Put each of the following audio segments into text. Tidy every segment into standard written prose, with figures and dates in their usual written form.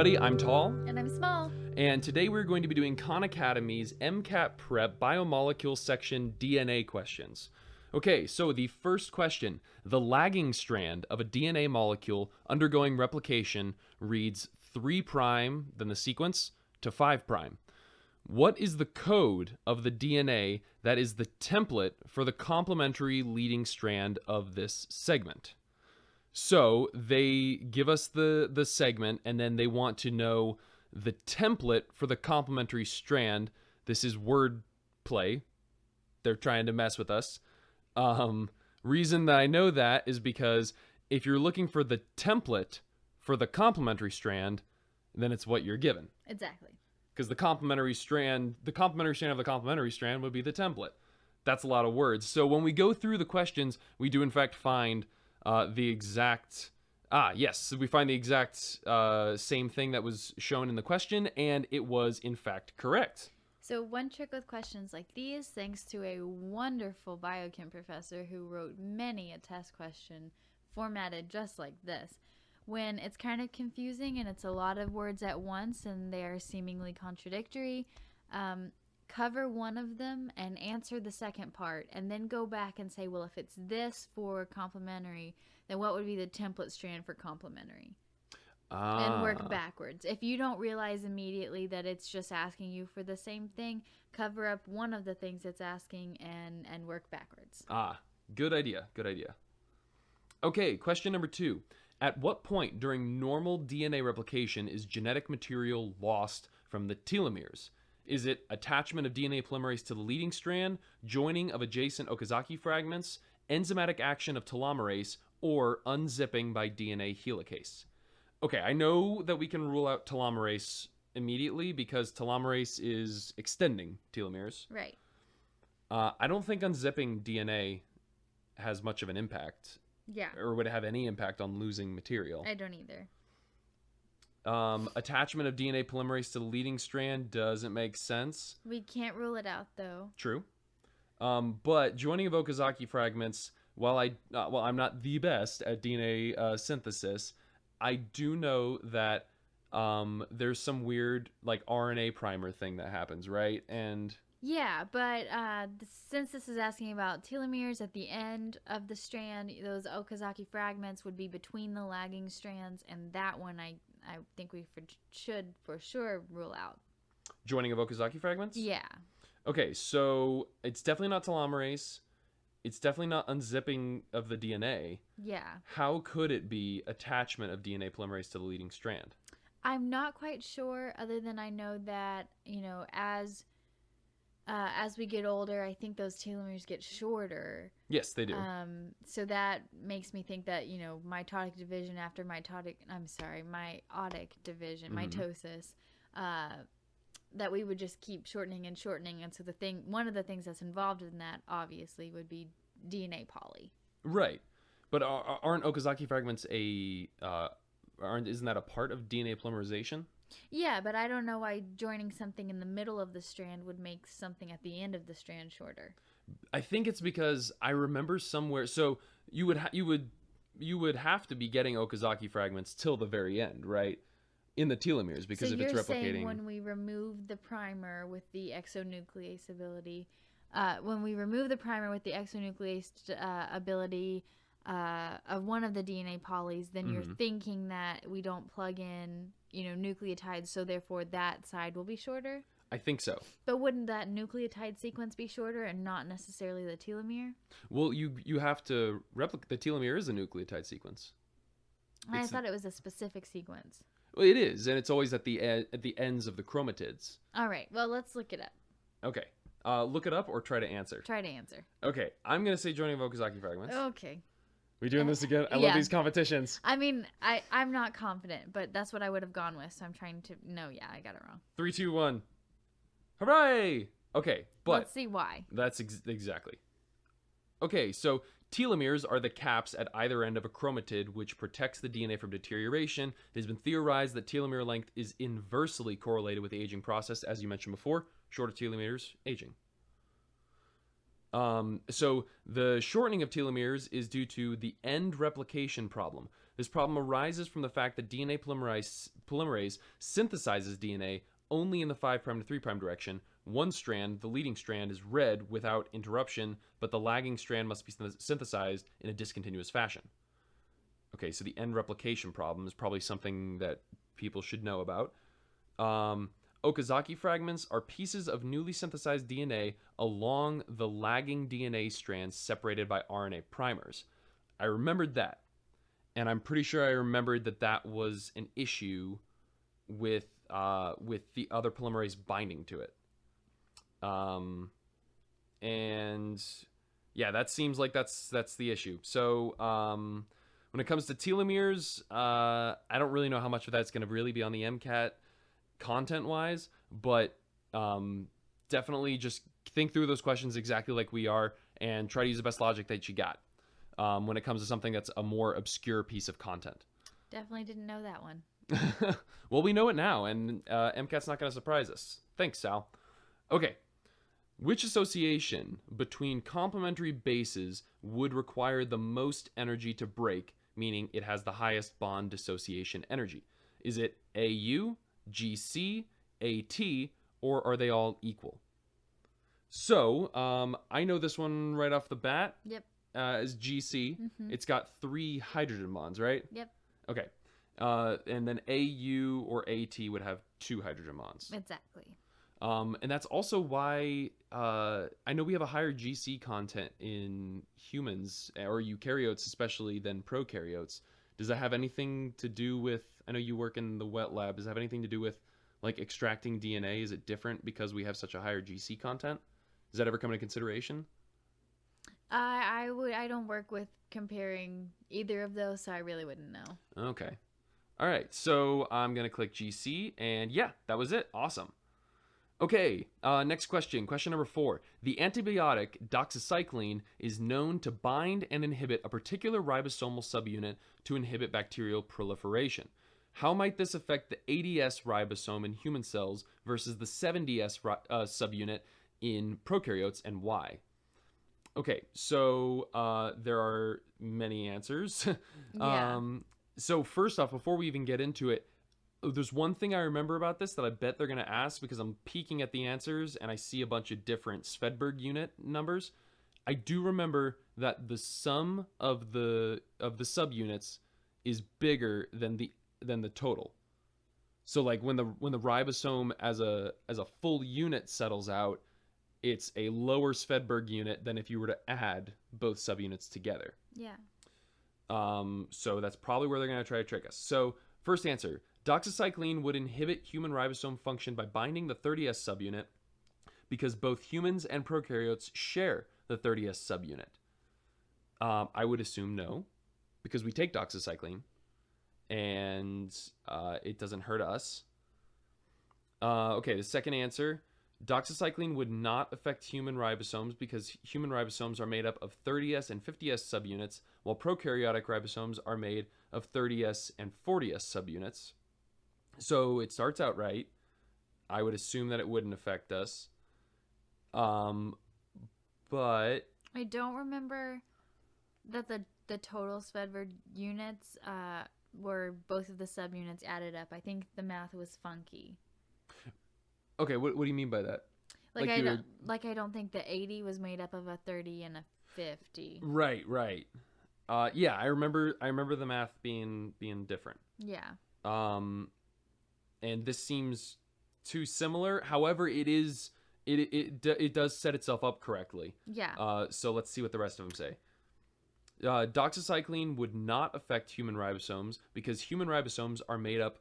everybody, I'm Tall. And I'm Small. And today we're going to be doing Khan Academy's MCAT Prep Biomolecule Section DNA questions. Okay, so the first question. The lagging strand of a DNA molecule undergoing replication reads 3', then the sequence, to 5'. What is the code of the DNA that is the template for the complementary leading strand of this segment? So they give us the segment, and then they want to know the template for the complementary strand. This is word play. They're trying to mess with us. Reason that I know that is because if you're looking for the template for the complementary strand, then it's what you're given. Exactly. Because the complementary strand of the complementary strand would be the template. That's a lot of words. So when we go through the questions, we do in fact find the exact... we find the exact same thing that was shown in the question, and it was in fact correct. So one trick with questions like these, thanks to a wonderful biochem professor who wrote many a test question formatted just like this, when it's kind of confusing and it's a lot of words at once and they are seemingly contradictory, cover one of them and answer the second part, and then go back and say, well, if it's this for complementary, then what would be the template strand for complementary? And work backwards. If you don't realize immediately that it's just asking you for the same thing, cover up one of the things it's asking and work backwards. Good idea. Okay, question number 2. At what point during normal DNA replication is genetic material lost from the telomeres? Is it attachment of DNA polymerase to the leading strand, joining of adjacent Okazaki fragments, enzymatic action of telomerase, or unzipping by DNA helicase? Okay, I know that we can rule out telomerase immediately because telomerase is extending telomeres. Right. I don't think unzipping DNA has much of an impact. Yeah. Or would it have any impact on losing material? I don't either. Attachment of DNA polymerase to the leading strand doesn't make sense. We can't rule it out, though. True. But joining of Okazaki fragments, while I'm not the best at DNA synthesis, I do know that there's some weird like RNA primer thing that happens, right? And yeah, but since this is asking about telomeres at the end of the strand, those Okazaki fragments would be between the lagging strands, and that one I think we should for sure rule out. Joining of Okazaki fragments? Yeah. Okay, so it's definitely not telomerase. It's definitely not unzipping of the DNA. Yeah. How could it be attachment of DNA polymerase to the leading strand? I'm not quite sure, other than I know that, as we get older, I think those telomeres get shorter. Yes, they do. So that makes me think that, mitotic division after meiotic division, mitosis, that we would just keep shortening and shortening. And so one of the things that's involved in that, obviously, would be DNA poly. Right. But aren't Okazaki fragments isn't that a part of DNA polymerization? Yeah, but I don't know why joining something in the middle of the strand would make something at the end of the strand shorter. I think it's because I remember somewhere. So you would have to be getting Okazaki fragments till the very end, right? In the telomeres, because if it's replicating. So you're saying when we remove the primer with the exonuclease ability, of one of the DNA polys, then you're thinking that we don't plug in, nucleotides, so therefore that side will be shorter? I think so. But wouldn't that nucleotide sequence be shorter and not necessarily the telomere? Well, you have to replicate. The telomere is a nucleotide sequence. I thought it was a specific sequence. Well, it is, and it's always at the ends of the chromatids. All right. Well, let's look it up. Okay. Look it up or try to answer? Try to answer. Okay. I'm going to say joining of Okazaki fragments. Okay. We doing this again? I love these competitions. I mean, I'm not confident, but that's what I would have gone with, so I'm trying to... No, yeah, I got it wrong. 3, 2, 1. Hooray! Okay, but... Let's see why. That's exactly. Okay, so telomeres are the caps at either end of a chromatid, which protects the DNA from deterioration. It has been theorized that telomere length is inversely correlated with the aging process, as you mentioned before. Shorter telomeres, aging. So the shortening of telomeres is due to the end replication problem. This problem arises from the fact that DNA polymerase synthesizes DNA only in the 5' to 3' direction. One strand, the leading strand, is read without interruption, but the lagging strand must be synthesized in a discontinuous fashion. Okay, so the end replication problem is probably something that people should know about. Okazaki fragments are pieces of newly synthesized DNA along the lagging DNA strands separated by RNA primers. I remembered that, and I'm pretty sure I remembered that that was an issue with the other polymerase binding to it. And yeah, that seems like that's the issue. So when it comes to telomeres, I don't really know how much of that's going to really be on the MCAT content-wise, but definitely just think through those questions exactly like we are and try to use the best logic that you got when it comes to something that's a more obscure piece of content. Definitely didn't know that one. Well, we know it now, and MCAT's not going to surprise us. Thanks, Sal. Okay. Which association between complementary bases would require the most energy to break, meaning it has the highest bond dissociation energy? Is it AU, GC, AT, or are they all equal? So, I know this one right off the bat. Yep. Is GC. Mm-hmm. It's got 3 hydrogen bonds, right? Yep. Okay. And then AU or AT would have 2 hydrogen bonds. Exactly. And that's also why I know we have a higher GC content in humans or eukaryotes, especially, than prokaryotes. Does that have anything to do with, I know you work in the wet lab, does that have anything to do with like extracting DNA? Is it different because we have such a higher GC content? Does that ever come into consideration? I don't work with comparing either of those, so I really wouldn't know. Okay. All right. So I'm going to click GC, and yeah, that was it. Awesome. Okay, next question. Question number 4. The antibiotic doxycycline is known to bind and inhibit a particular ribosomal subunit to inhibit bacterial proliferation. How might this affect the ADS ribosome in human cells versus the 7DS subunit in prokaryotes, and why? Okay, so there are many answers. Yeah. So first off, before we even get into it, there's one thing I remember about this that I bet they're going to ask because I'm peeking at the answers and I see a bunch of different Svedberg unit numbers. I do remember that the sum of the subunits is bigger than the total. So like when the ribosome as a full unit settles out, it's a lower Svedberg unit than if you were to add both subunits together. Yeah. So that's probably where they're going to try to trick us. So first answer, doxycycline would inhibit human ribosome function by binding the 30S subunit because both humans and prokaryotes share the 30S subunit. I would assume no, because we take doxycycline and it doesn't hurt us. Okay, the second answer, doxycycline would not affect human ribosomes because human ribosomes are made up of 30S and 50S subunits, while prokaryotic ribosomes are made of 30S and 40S subunits. So it starts out right. I would assume that it wouldn't affect us. But I don't remember that the total Svedberg units were both of the subunits added up. I think the math was funky. Okay, what do you mean by that? I don't think the 80 was made up of a 30 and a 50. Right. Yeah, I remember the math being different. Yeah. And this seems too similar. However, it does set itself up correctly. Yeah. So let's see what the rest of them say. Doxycycline would not affect human ribosomes because human ribosomes are made up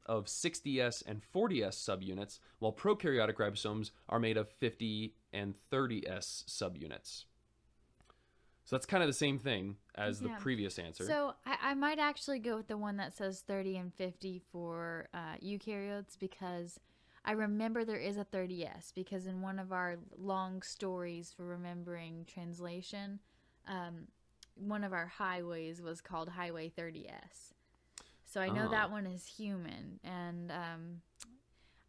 of 60S and 40S subunits, while prokaryotic ribosomes are made of 50 and 30S subunits. So that's kind of the same thing as the previous answer. So I might actually go with the one that says 30 and 50 for eukaryotes because I remember there is a 30S because in one of our long stories for remembering translation, one of our highways was called Highway 30S. So I know that one is human, and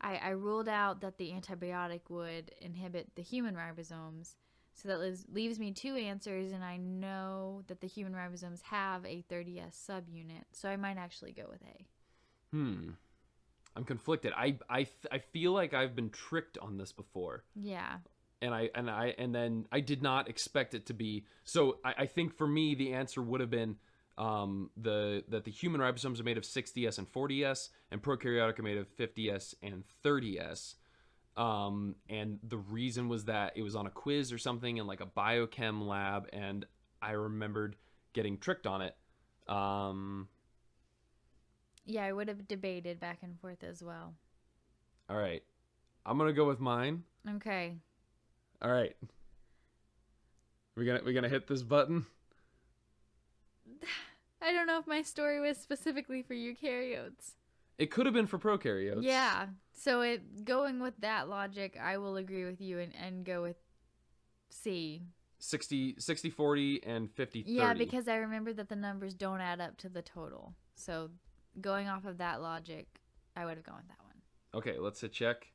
I ruled out that the antibiotic would inhibit the human ribosomes So that leaves me 2 answers, and I know that the human ribosomes have a 30S subunit, so I might actually go with A. I'm conflicted. I feel like I've been tricked on this before. Yeah. And then I did not expect it to be. So I think for me the answer would have been that the human ribosomes are made of 60S and 40S, and prokaryotic are made of 50S and 30S. And the reason was that it was on a quiz or something in like a biochem lab, and I remembered getting tricked on it. Yeah, I would have debated back and forth as well. All right. I'm going to go with mine. Okay. All right. We're gonna hit this button. I don't know if my story was specifically for eukaryotes. It could have been for prokaryotes. Yeah. So going with that logic, I will agree with you and go with C. 60-40 and 50-30. Yeah, because I remember that the numbers don't add up to the total. So going off of that logic, I would have gone with that one. Okay, let's hit check.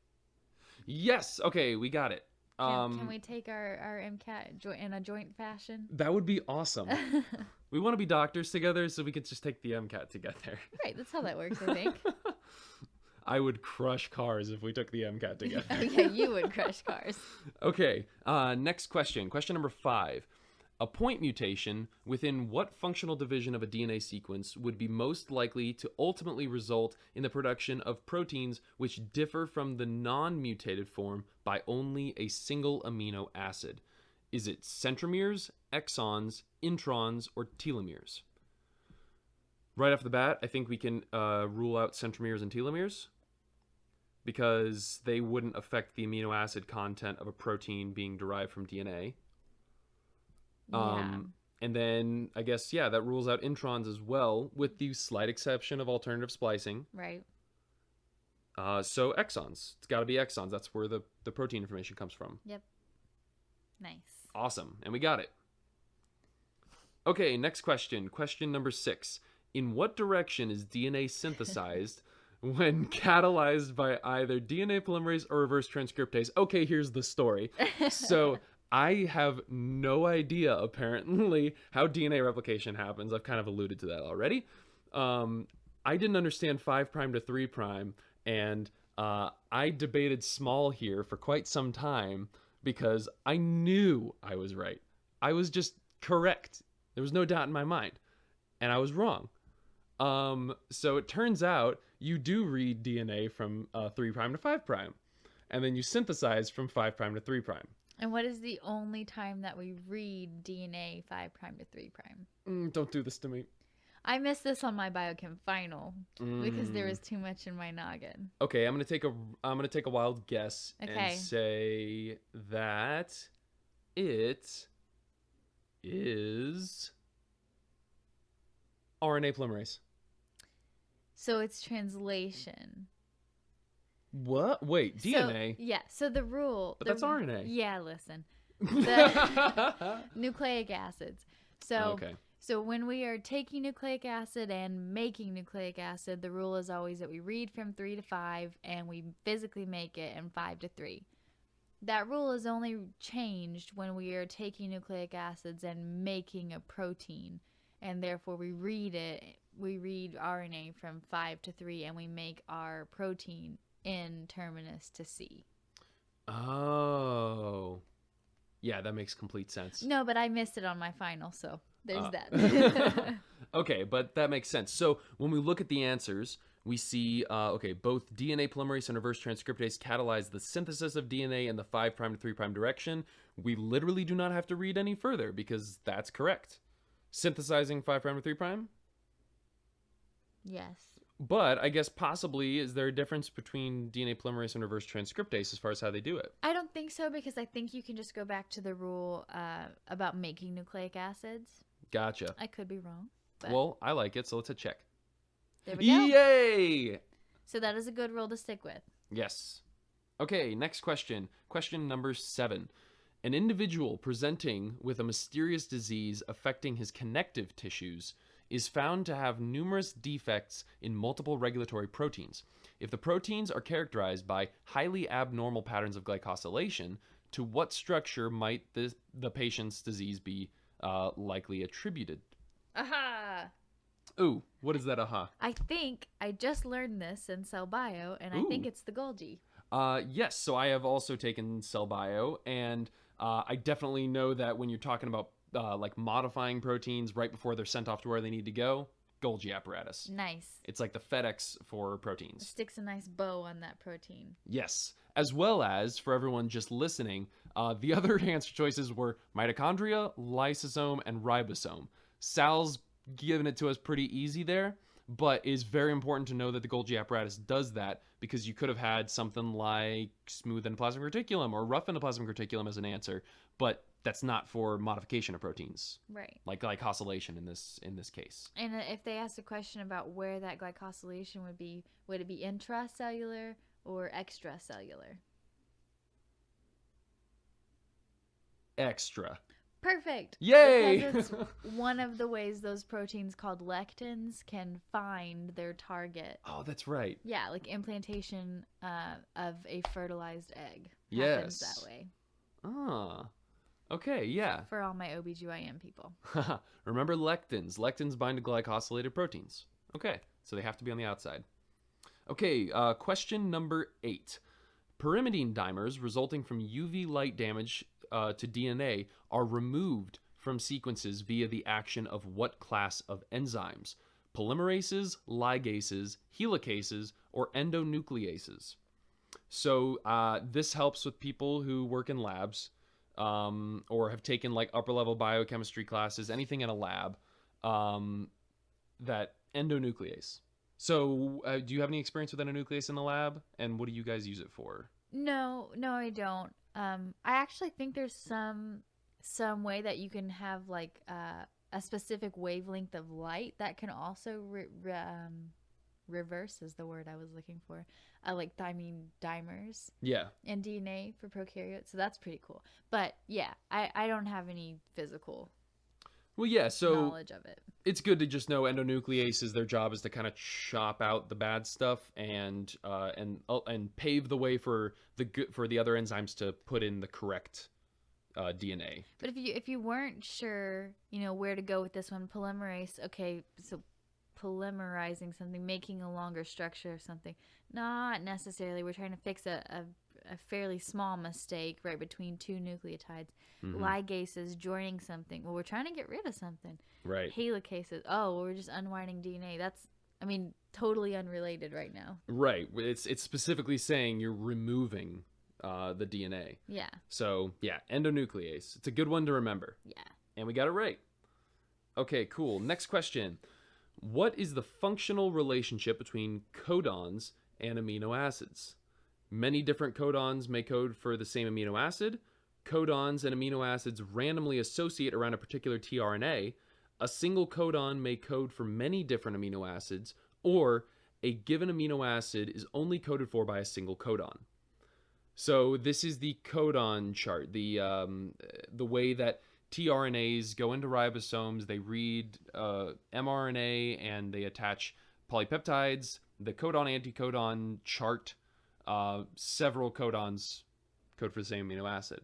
Yes. Okay, we got it. Can we take our MCAT in a joint fashion? That would be awesome. We want to be doctors together, so we could just take the MCAT together. Right, that's how that works, I think. I would crush cars if we took the MCAT together. Yeah, you would crush cars. Okay, next question. Question number 5. A point mutation within what functional division of a DNA sequence would be most likely to ultimately result in the production of proteins which differ from the non-mutated form by only a single amino acid? Is it centromeres, exons, introns, or telomeres? Right off the bat, I think we can rule out centromeres and telomeres because they wouldn't affect the amino acid content of a protein being derived from DNA. Yeah. And then I guess, yeah, that rules out introns as well, with the slight exception of alternative splicing. Right. So exons. It's got to be exons. That's where the protein information comes from. Yep. Nice. Awesome. And we got it. Okay, next question. Question number 6. In what direction is DNA synthesized when catalyzed by either DNA polymerase or reverse transcriptase? Okay, here's the story. So I have no idea, apparently, how DNA replication happens. I've kind of alluded to that already. I didn't understand 5' to 3', and I debated small here for quite some time because I knew I was right. I was just correct. There was no doubt in my mind. And I was wrong. So it turns out you do read DNA from 3' to 5', and then you synthesize from 5' to 3'. And what is the only time that we read DNA 5' to 3'? Don't do this to me. I missed this on my biochem final because there was too much in my noggin. Okay, I'm gonna take a wild guess and say that it is RNA polymerase. So it's translation. What? Wait, DNA? So the rule... But that's RNA. Yeah, listen. The nucleic acids. So when we are taking nucleic acid and making nucleic acid, the rule is always that we read from 3 to 5 and we physically make it in 5 to 3. That rule is only changed when we are taking nucleic acids and making a protein, and therefore we read RNA from 5 to 3 and we make our protein in terminus to C. Oh. Yeah, that makes complete sense. No, but I missed it on my final, so there's that. Okay, but that makes sense. So when we look at the answers, we see, both DNA polymerase and reverse transcriptase catalyze the synthesis of DNA in the 5' to 3' direction. We literally do not have to read any further because that's correct. Synthesizing 5' to 3'? Yes. But I guess possibly, is there a difference between DNA polymerase and reverse transcriptase as far as how they do it? I don't think so, because I think you can just go back to the rule about making nucleic acids. Gotcha. I could be wrong. But Well, I like it, so let's hit check. there we go. Yay! So that is a good rule to stick with. Yes. Okay, next question. Question number 7. An individual presenting with a mysterious disease affecting his connective tissues is found to have numerous defects in multiple regulatory proteins. if the proteins are characterized by highly abnormal patterns of glycosylation, to what structure might the patient's disease be likely attributed? Aha! Ooh, what is that aha? I think I just learned this in cell bio, and I think it's the Golgi. Yes, so I have also taken cell bio, and I definitely know that when you're talking about like modifying proteins right before they're sent off to where they need to go, Golgi apparatus. Nice. It's like the FedEx for proteins. Sticks a nice bow on that protein. Yes. As well as, for everyone just listening, the other answer choices were mitochondria, lysosome, and ribosome. Sal's given it to us pretty easy there, but it's very important to know that the Golgi apparatus does that, because you could have had something like smooth endoplasmic reticulum or rough endoplasmic reticulum as an answer, but that's not for modification of proteins. Right. Like glycosylation in this case. And if they asked a question about where that glycosylation would it be intracellular or extracellular? Extra. Perfect. Yay! Because it's one of the ways those proteins called lectins can find their target. Oh, that's right. Yeah, like implantation of a fertilized egg. Yes. Happens that way. Ah. Okay, yeah. For all my OBGYN people. Remember lectins. Lectins bind to glycosylated proteins. Okay, so they have to be on the outside. Okay, question number 8. Pyrimidine dimers resulting from UV light damage to DNA are removed from sequences via the action of what class of enzymes? Polymerases, ligases, helicases, or endonucleases? So this helps with people who work in labs or have taken like upper level biochemistry classes, anything in a lab, that endonuclease. So do you have any experience with endonuclease in the lab? And what do you guys use it for? No, I don't. I actually think there's some way that you can have like a specific wavelength of light that can also reverse is the word I was looking for. Like dimers. Yeah. And DNA for prokaryotes. So that's pretty cool. But yeah, I don't have any physical knowledge of it. It's good to just know endonucleases, their job is to kind of chop out the bad stuff and pave the way for the other enzymes to put in the correct DNA. But if you weren't sure, where to go with this one, polymerase, okay, so polymerizing something, making a longer structure of something, not necessarily. We're trying to fix a fairly small mistake right between two nucleotides. Mm-hmm. Ligases, joining something. Well, we're trying to get rid of something. Right. Helicases. Oh, we're just unwinding DNA. That's, totally unrelated right now. Right. It's specifically saying you're removing the DNA. Yeah. So, yeah, endonuclease. It's a good one to remember. Yeah. And we got it right. Okay, cool. Next question. What is the functional relationship between codons and amino acids? Many different codons may code for the same amino acid. Codons and amino acids randomly associate around a particular tRNA. A single codon may code for many different amino acids, or a given amino acid is only coded for by a single codon. So this is the codon chart, the way that tRNAs go into ribosomes, they read mRNA, and they attach polypeptides. The codon-anticodon chart, several codons code for the same amino acid.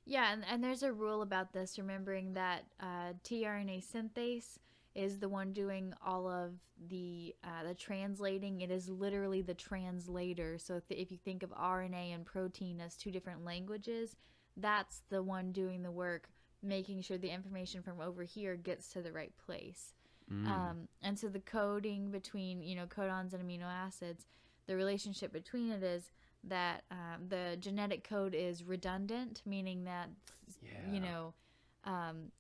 Yeah, and there's a rule about this, remembering that tRNA synthase is the one doing all of the translating. It is literally the translator. So if you think of RNA and protein as two different languages, that's the one doing the work, making sure the information from over here gets to the right place. And so the coding between, codons and amino acids, the relationship between it is that the genetic code is redundant, meaning that,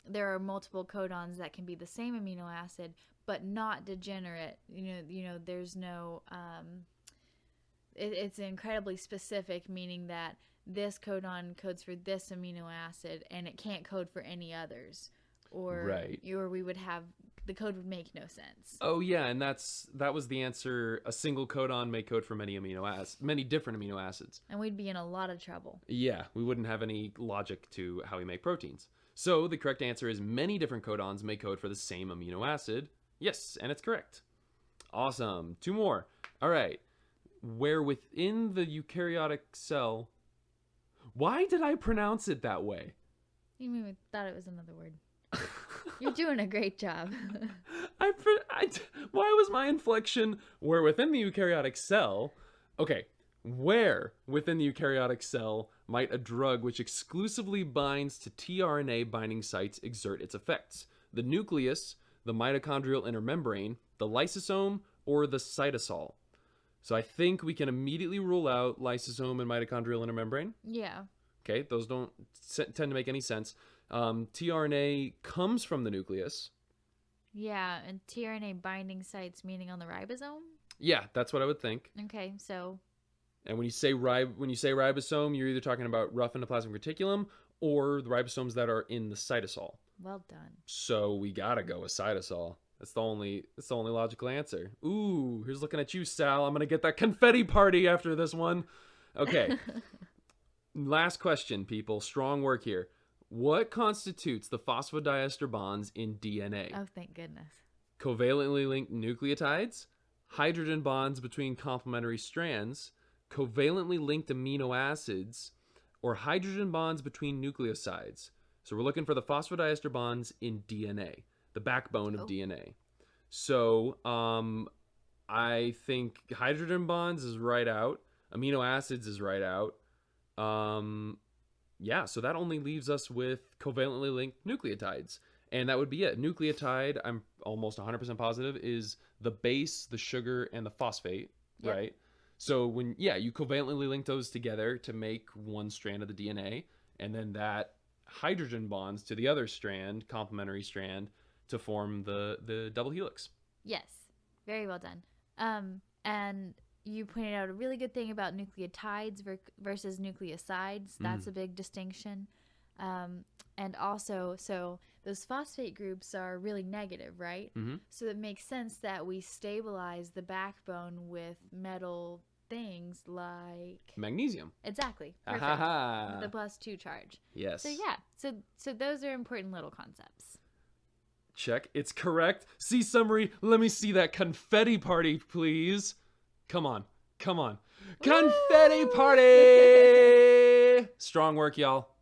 there are multiple codons that can be the same amino acid, but not degenerate. There's no, it's incredibly specific, meaning that this codon codes for this amino acid and it can't code for any others. Or we would have, the code would make no sense. Oh yeah, and that was the answer. A single codon may code for many different amino acids. And we'd be in a lot of trouble. Yeah, we wouldn't have any logic to how we make proteins. So the correct answer is many different codons may code for the same amino acid. Yes, and it's correct. Awesome. 2 more. All right. where within the eukaryotic cell... Why did I pronounce it that way? You mean we thought it was another word. You're doing a great job. Why was my inflection where within the eukaryotic cell? Okay, where within the eukaryotic cell might a drug which exclusively binds to tRNA binding sites exert its effects? The nucleus, the mitochondrial inner membrane, the lysosome, or the cytosol? So I think we can immediately rule out lysosome and mitochondrial inner membrane. Yeah. Okay, those don't tend to make any sense. tRNA comes from the nucleus. Yeah, and tRNA binding sites meaning on the ribosome? Yeah, that's what I would think. Okay, so... And when you say ribosome, you're either talking about rough endoplasmic reticulum or the ribosomes that are in the cytosol. Well done. So we gotta go with cytosol. That's the only logical answer. Ooh, here's looking at you, Sal. I'm gonna get that confetti party after this one. Okay. Last question, people. Strong work here. What constitutes the phosphodiester bonds in DNA? Oh, thank goodness. Covalently linked nucleotides, hydrogen bonds between complementary strands, covalently linked amino acids, or hydrogen bonds between nucleosides. So we're looking for the phosphodiester bonds in DNA, the backbone of DNA. So I think hydrogen bonds is right out. Amino acids is right out. Yeah, so that only leaves us with covalently linked nucleotides. And that would be it. Nucleotide, I'm almost 100% positive, is the base, the sugar, and the phosphate, Yep. right? So when, you covalently link those together to make one strand of the DNA, and then that hydrogen bonds to the other strand, complementary strand, to form the double helix. Yes, very well done. And you pointed out a really good thing about nucleotides versus nucleosides. That's a big distinction. And also, so those phosphate groups are really negative, right? Mm-hmm. So it makes sense that we stabilize the backbone with metal things like... Magnesium. Exactly. Perfect. Ah-ha-ha. The +2 charge. Yes. So yeah, so those are important little concepts. Check. It's correct. See summary. Let me see that confetti party, please. Come on. Confetti party! Strong work, y'all.